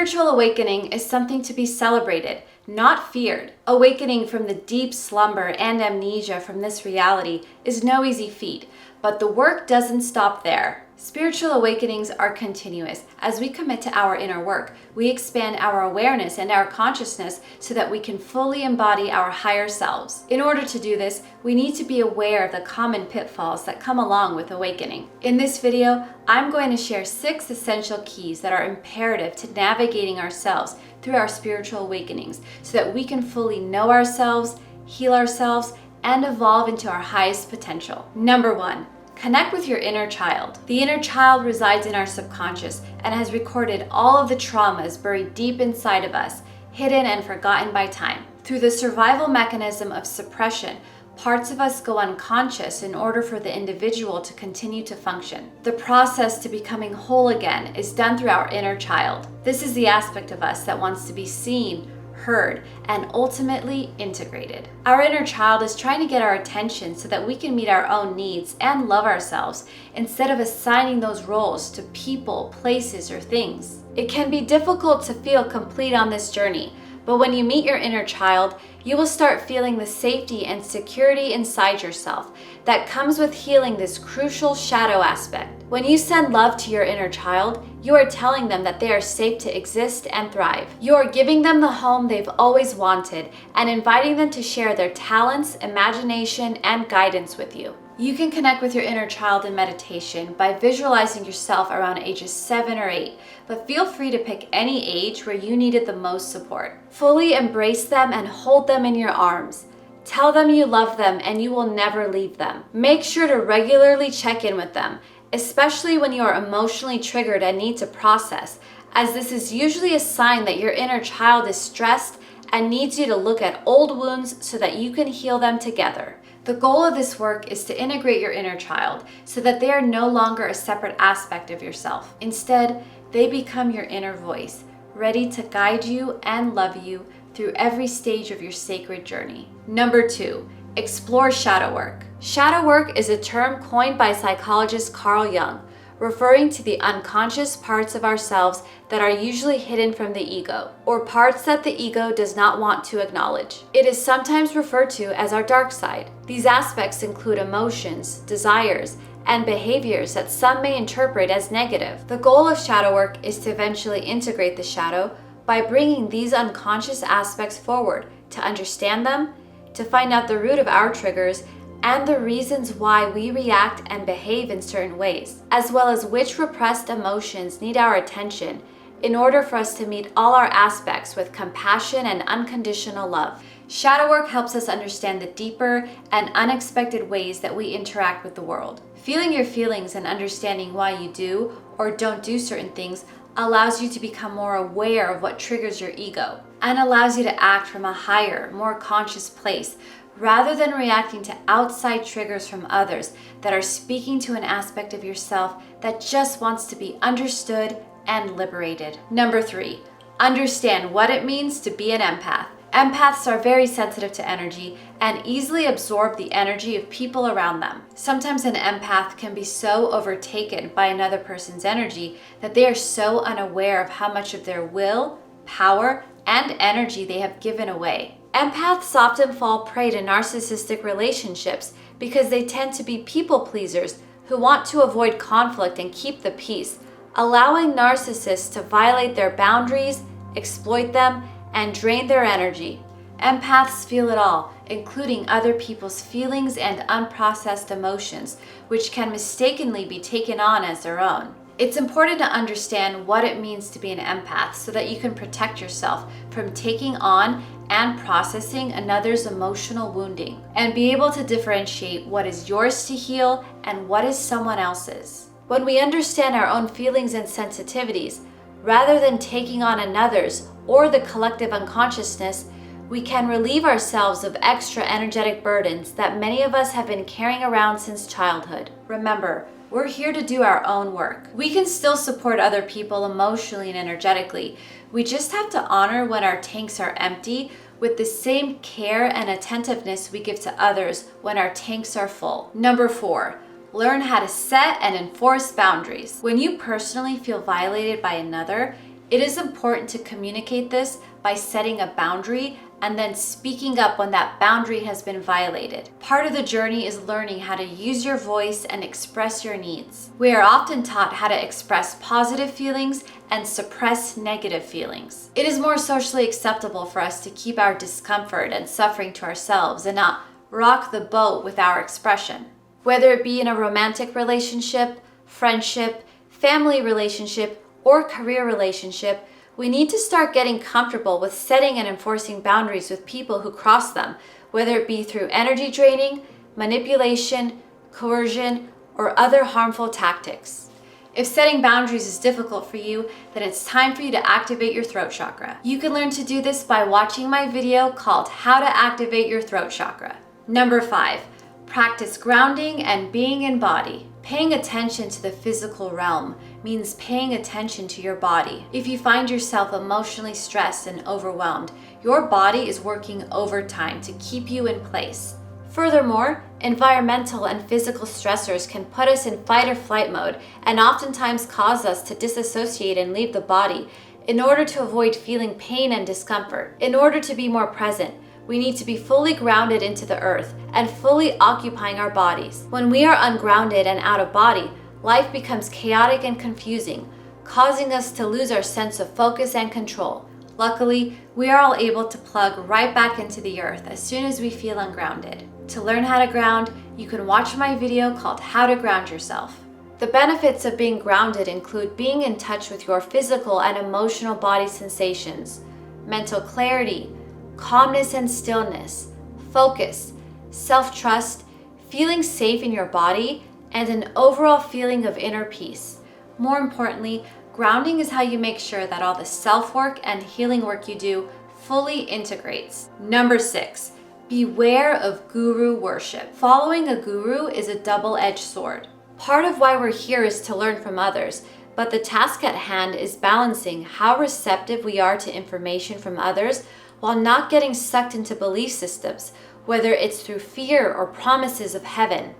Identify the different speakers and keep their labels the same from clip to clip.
Speaker 1: Spiritual awakening is something to be celebrated, not feared. Awakening from the deep slumber and amnesia from this reality is no easy feat, but the work doesn't stop there. Spiritual awakenings are continuous. As we commit to our inner work, we expand our awareness and our consciousness so that we can fully embody our higher selves. In order to do this, we need to be aware of the common pitfalls that come along with awakening. In this video, I'm going to share 6 essential keys that are imperative to navigating ourselves through our spiritual awakenings so that we can fully know ourselves, heal ourselves, and evolve into our highest potential. Number 1. Connect with your inner child. The inner child resides in our subconscious and has recorded all of the traumas buried deep inside of us, hidden and forgotten by time. Through the survival mechanism of suppression, parts of us go unconscious in order for the individual to continue to function. The process to becoming whole again is done through our inner child. This is the aspect of us that wants to be seen, heard, and ultimately integrated. Our inner child is trying to get our attention so that we can meet our own needs and love ourselves instead of assigning those roles to people, places, or things. It can be difficult to feel complete on this journey, but when you meet your inner child, you will start feeling the safety and security inside yourself that comes with healing this crucial shadow aspect. When you send love to your inner child, you are telling them that they are safe to exist and thrive. You are giving them the home they've always wanted and inviting them to share their talents, imagination, and guidance with you. You can connect with your inner child in meditation by visualizing yourself around ages 7 or 8, but feel free to pick any age where you needed the most support. Fully embrace them and hold them in your arms. Tell them you love them and you will never leave them. Make sure to regularly check in with them, especially when you are emotionally triggered and need to process, as this is usually a sign that your inner child is stressed and needs you to look at old wounds so that you can heal them together. The goal of this work is to integrate your inner child so that they are no longer a separate aspect of yourself. Instead, they become your inner voice, ready to guide you and love you through every stage of your sacred journey. Number 2, explore shadow work. Shadow work is a term coined by psychologist Carl Jung, referring to the unconscious parts of ourselves that are usually hidden from the ego, or parts that the ego does not want to acknowledge. It is sometimes referred to as our dark side. These aspects include emotions, desires, and behaviors that some may interpret as negative. The goal of shadow work is to eventually integrate the shadow by bringing these unconscious aspects forward, to understand them, to find out the root of our triggers, and the reasons why we react and behave in certain ways, as well as which repressed emotions need our attention in order for us to meet all our aspects with compassion and unconditional love. Shadow work helps us understand the deeper and unexpected ways that we interact with the world. Feeling your feelings and understanding why you do or don't do certain things allows you to become more aware of what triggers your ego and allows you to act from a higher, more conscious place rather than reacting to outside triggers from others that are speaking to an aspect of yourself that just wants to be understood and liberated. Number 3, understand what it means to be an empath. Empaths are very sensitive to energy and easily absorb the energy of people around them. Sometimes an empath can be so overtaken by another person's energy that they are so unaware of how much of their will, power, and energy they have given away. Empaths often fall prey to narcissistic relationships because they tend to be people pleasers who want to avoid conflict and keep the peace, allowing narcissists to violate their boundaries, exploit them, and drain their energy. Empaths feel it all, including other people's feelings and unprocessed emotions, which can mistakenly be taken on as their own. It's important to understand what it means to be an empath so that you can protect yourself from taking on and processing another's emotional wounding, and be able to differentiate what is yours to heal and what is someone else's. When we understand our own feelings and sensitivities, rather than taking on another's or the collective unconsciousness, we can relieve ourselves of extra energetic burdens that many of us have been carrying around since childhood. Remember, we're here to do our own work. We can still support other people emotionally and energetically. We just have to honor when our tanks are empty with the same care and attentiveness we give to others when our tanks are full. Number 4, learn how to set and enforce boundaries. When you personally feel violated by another, It is important to communicate this by setting a boundary and then speaking up when that boundary has been violated. Part of the journey is learning how to use your voice and express your needs. We are often taught how to express positive feelings and suppress negative feelings. It is more socially acceptable for us to keep our discomfort and suffering to ourselves and not rock the boat with our expression. Whether it be in a romantic relationship, friendship, family relationship, or career relationship, we need to start getting comfortable with setting and enforcing boundaries with people who cross them, whether it be through energy draining, manipulation, coercion, or other harmful tactics. If setting boundaries is difficult for you, then it's time for you to activate your throat chakra. You can learn to do this by watching my video called How to Activate Your Throat Chakra. Number 5, practice grounding and being in body. Paying attention to the physical realm means paying attention to your body. If you find yourself emotionally stressed and overwhelmed, your body is working overtime to keep you in place. Furthermore, environmental and physical stressors can put us in fight or flight mode and oftentimes cause us to disassociate and leave the body in order to avoid feeling pain and discomfort. In order to be more present, we need to be fully grounded into the earth and fully occupying our bodies. When we are ungrounded and out of body, life becomes chaotic and confusing, causing us to lose our sense of focus and control. Luckily, we are all able to plug right back into the earth as soon as we feel ungrounded. To learn how to ground, you can watch my video called How to Ground Yourself. The benefits of being grounded include being in touch with your physical and emotional body sensations, mental clarity, calmness and stillness, focus, self-trust, feeling safe in your body, and an overall feeling of inner peace. More importantly, grounding is how you make sure that all the self-work and healing work you do fully integrates. Number 6, beware of guru worship. Following a guru is a double-edged sword. Part of why we're here is to learn from others, but the task at hand is balancing how receptive we are to information from others while not getting sucked into belief systems, whether it's through fear or promises of heaven.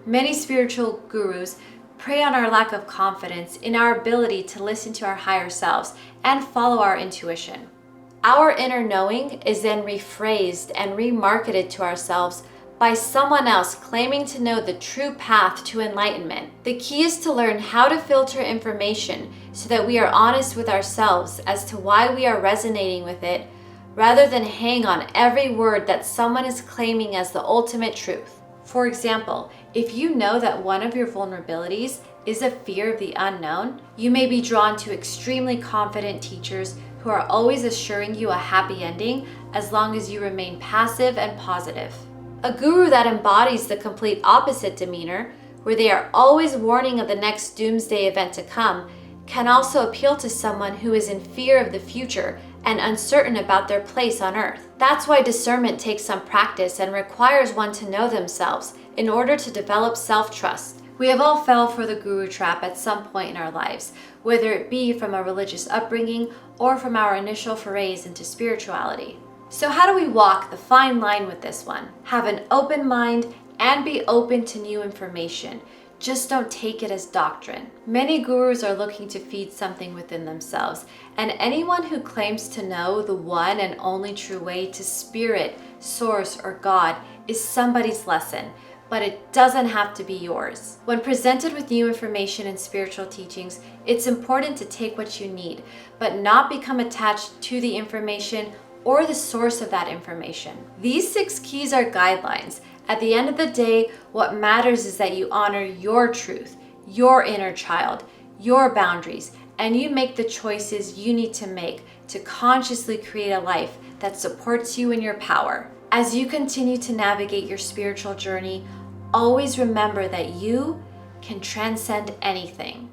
Speaker 1: Many spiritual gurus prey on our lack of confidence in our ability to listen to our higher selves and follow our intuition. Our inner knowing is then rephrased and remarketed to ourselves by someone else claiming to know the true path to enlightenment. The key is to learn how to filter information so that we are honest with ourselves as to why we are resonating with it, rather than hang on every word that someone is claiming as the ultimate truth. For example, if you know that one of your vulnerabilities is a fear of the unknown, you may be drawn to extremely confident teachers who are always assuring you a happy ending as long as you remain passive and positive. A guru that embodies the complete opposite demeanor, where they are always warning of the next doomsday event to come, can also appeal to someone who is in fear of the future and uncertain about their place on earth. That's why discernment takes some practice and requires one to know themselves in order to develop self-trust. We have all fell for the guru trap at some point in our lives, whether it be from a religious upbringing or from our initial forays into spirituality. So how do we walk the fine line with this one? Have an open mind and be open to new information. Just don't take it as doctrine. Many gurus are looking to feed something within themselves, and anyone who claims to know the one and only true way to spirit, source, or God is somebody's lesson, but it doesn't have to be yours. When presented with new information and spiritual teachings, it's important to take what you need, but not become attached to the information or the source of that information. These 6 keys are guidelines. At the end of the day, what matters is that you honor your truth, your inner child, your boundaries, and you make the choices you need to make to consciously create a life that supports you in your power. As you continue to navigate your spiritual journey, always remember that you can transcend anything.